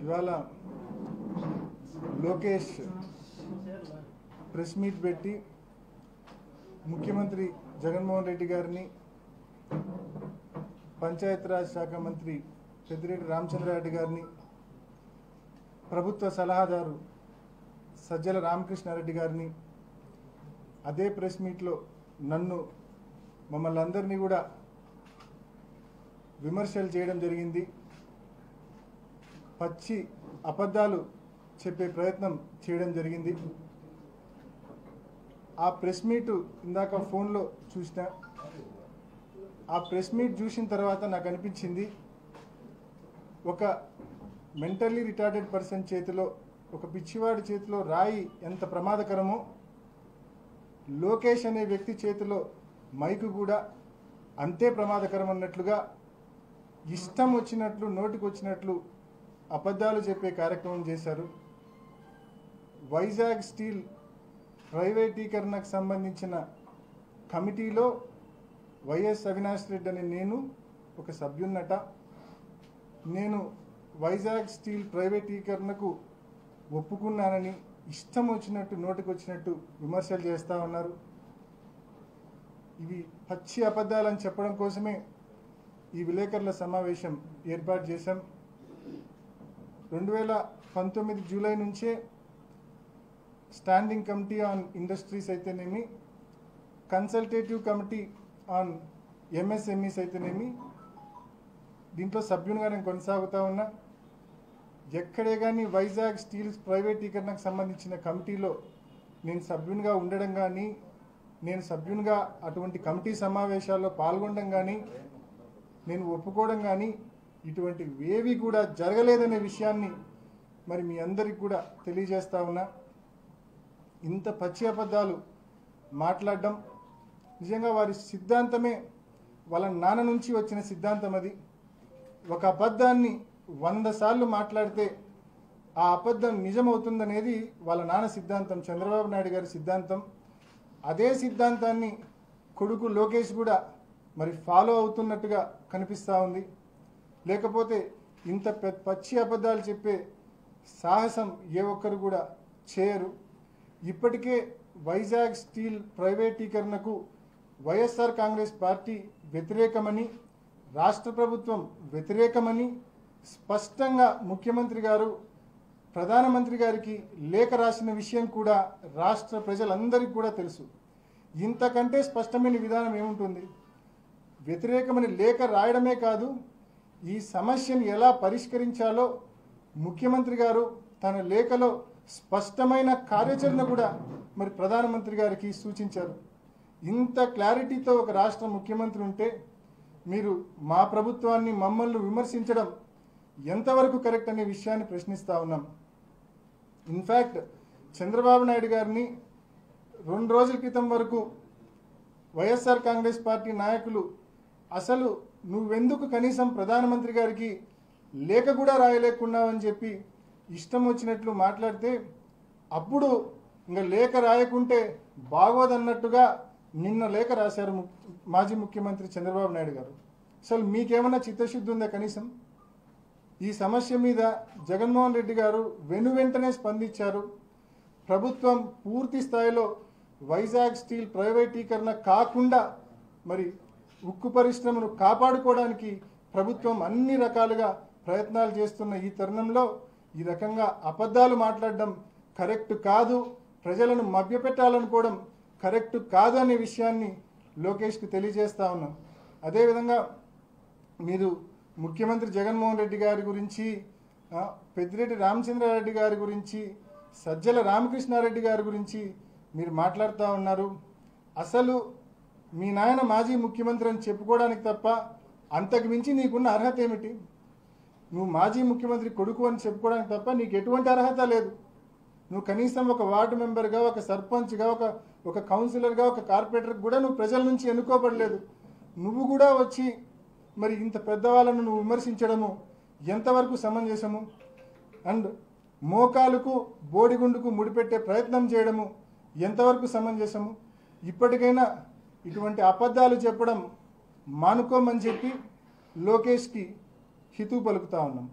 ఇవాళ Lokesh press meet పెట్టి ముఖ్యమంత్రి జగన్మోహన్ రెడ్డి గారిని పంచాయతీరాజ్ శాఖ మంత్రి పెద్దిరెడ్డి రామచంద్రారెడ్డి గారిని ప్రభుత్వ సలహాదారు సజ్జల రామకృష్ణారెడ్డి గారిని అదే ప్రెస్ మీట్లో నన్ను మమ్మల్ని అందరినీ కూడా విమర్శలు చేయడం జరిగింది. పచ్చి అబద్ధాలు చెప్పే ప్రయత్నం చేయడం జరిగింది. ఆ ప్రెస్ మీట్ ఇందాక ఫోన్లో చూసిన ఆ ప్రెస్ మీట్ చూసిన తర్వాత నాకు అనిపించింది, ఒక మెంటల్లీ రిటార్డెడ్ పర్సన్ చేతిలో, ఒక పిచ్చివాడి చేతిలో రాయి ఎంత ప్రమాదకరమో, లోకేష్ అనే వ్యక్తి చేతిలో మైకు కూడా అంతే ప్రమాదకరం అన్నట్లుగా ఇష్టం వచ్చినట్లు నోటికి వచ్చినట్లు అబద్ధాలు చెప్పే కార్యక్రమం చేశారు. వైజాగ్ స్టీల్ ప్రైవేటీకరణకు సంబంధించిన కమిటీలో వైఎస్ అవినాష్ రెడ్డి అని నేను ఒక సభ్యున్నట. నేను వైజాగ్ స్టీల్ ప్రైవేటీకరణకు ఒప్పుకున్నానని ఇష్టం వచ్చినట్టు నోటికి వచ్చినట్టు విమర్శలు చేస్తూ ఉన్నారు. ఇవి పచ్చి అబద్ధాలని చెప్పడం కోసమే ఈ విలేకరుల సమావేశం ఏర్పాటు చేశాం. 2019 జూలై నుంచే స్టాండింగ్ కమిటీ ఆన్ ఇండస్ట్రీస్ అయితేనేమి, కన్సల్టేటివ్ కమిటీ ఆన్ ఎంఎస్ఎంఈస్ అయితేనేమి, దీంట్లో సభ్యునిగా నేను కొనసాగుతూ ఉన్నా. ఎక్కడే కానీ వైజాగ్ స్టీల్స్ ప్రైవేటీకరణకు సంబంధించిన కమిటీలో నేను సభ్యునిగా ఉండడం కానీ, నేను సభ్యునిగా అటువంటి కమిటీ సమావేశాల్లో పాల్గొనడం కానీ, నేను ఒప్పుకోవడం కానీ ఇటువంటి ఏవి కూడా జరగలేదనే విషయాన్ని మరి మీ అందరికి కూడా తెలియజేస్తా ఉన్నా. ఇంత పచ్చి అబద్ధాలు మాట్లాడడం నిజంగా వారి సిద్ధాంతమే, వాళ్ళ నాన్న నుంచి వచ్చిన సిద్ధాంతం అది. ఒక అబద్ధాన్ని 100 సార్లు మాట్లాడితే ఆ అబద్ధం నిజమవుతుందనేది వాళ్ళ నాన్న సిద్ధాంతం, చంద్రబాబు నాయుడు గారి సిద్ధాంతం. అదే సిద్ధాంతాన్ని కొడుకు లోకేష్ కూడా మరి ఫాలో అవుతున్నట్టుగా కనిపిస్తూ ఉంది. లేకపోతే ఇంత పచ్చి అబద్ధాలు చెప్పే సాహసం ఏ ఒక్కరు కూడా చేయరు. ఇప్పటికే వైజాగ్ స్టీల్ ప్రైవేటీకరణకు వైఎస్ఆర్ కాంగ్రెస్ పార్టీ వ్యతిరేకమని, రాష్ట్ర ప్రభుత్వం వ్యతిరేకమని స్పష్టంగా ముఖ్యమంత్రి గారు ప్రధానమంత్రి గారికి లేఖ రాసిన విషయం కూడా రాష్ట్ర ప్రజలందరికీ కూడా తెలుసు. ఇంతకంటే స్పష్టమైన విధానం ఏముంటుంది? వ్యతిరేకమని లేఖ రాయడమే కాదు, ఈ సమస్యను ఎలా పరిష్కరించాలో ముఖ్యమంత్రి గారు తన లేఖలో స్పష్టమైన కార్యాచరణ కూడా మరి ప్రధానమంత్రి గారికి సూచించారు. ఇంత క్లారిటీతో ఒక రాష్ట్ర ముఖ్యమంత్రి ఉంటే మీరు మా ప్రభుత్వాన్ని, మమ్మల్ని విమర్శించడం ఎంతవరకు కరెక్ట్ అనే విషయాన్ని ప్రశ్నిస్తూ ఉన్నాం. ఇన్ఫ్యాక్ట్ చంద్రబాబు నాయుడు గారిని 2 రోజుల క్రితం వరకు వైఎస్ఆర్ కాంగ్రెస్ పార్టీ నాయకులు అసలు నువ్వెందుకు కనీసం ప్రధానమంత్రి గారికి లేఖ కూడా రాయలేకున్నావని చెప్పి ఇష్టం వచ్చినట్లు మాట్లాడితే, అప్పుడు ఇంకా లేఖ రాయకుంటే బాగోదన్నట్టుగా నిన్న లేఖ రాశారు మాజీ ముఖ్యమంత్రి చంద్రబాబు నాయుడు గారు. అసలు మీకేమన్నా చిత్తశుద్ధి ఉందా? కనీసం ఈ సమస్య మీద జగన్మోహన్ రెడ్డి గారు వెనువెంటనే స్పందించారు. ప్రభుత్వం పూర్తి స్థాయిలో వైజాగ్ స్టీల్ ప్రైవేటీకరణ కాకుండా మరి ఉక్కు పరిశ్రమను కాపాడుకోవడానికి ప్రభుత్వం అన్ని రకాలుగా ప్రయత్నాలు చేస్తున్న ఈ తరుణంలో ఈ రకంగా అబద్ధాలు మాట్లాడడం కరెక్ట్ కాదు, ప్రజలను మభ్యపెట్టాలనుకోవడం కరెక్ట్ కాదు అనే విషయాన్ని లోకేష్కి తెలియజేస్తా ఉన్నాం. అదేవిధంగా మీరు ముఖ్యమంత్రి జగన్మోహన్ రెడ్డి గారి గురించి, పెద్దిరెడ్డి రామచంద్రారెడ్డి గారి గురించి, సజ్జల రామకృష్ణారెడ్డి గారి గురించి మీరు మాట్లాడుతూ ఉన్నారు. అసలు మీ నాయన మాజీ ముఖ్యమంత్రి అని చెప్పుకోవడానికి తప్ప అంతకు మించి నీకున్న అర్హత ఏమిటి? నువ్వు మాజీ ముఖ్యమంత్రి కొడుకు అని చెప్పుకోవడానికి తప్ప నీకు ఎటువంటి అర్హత లేదు. నువ్వు కనీసం ఒక వార్డు మెంబర్గా, ఒక సర్పంచ్గా, ఒక కౌన్సిలర్గా, ఒక కార్పొరేటర్గా కూడా నువ్వు ప్రజల నుంచి ఎన్నుకోబడలేదు. నువ్వు కూడా వచ్చి మరి ఇంత పెద్దవాళ్ళను నువ్వు విమర్శించడము ఎంతవరకు సమంజసము? అండ్ మోకాలుకు బోడిగుండుకు ముడిపెట్టే ప్రయత్నం చేయడము ఎంతవరకు సమంజసము? ఇప్పటికైనా ఇటువంటి అబద్ధాలు చెప్పడం మానుకోమని చెప్పి లోకేష్కి హితవు పలుకుతా ఉన్నాం.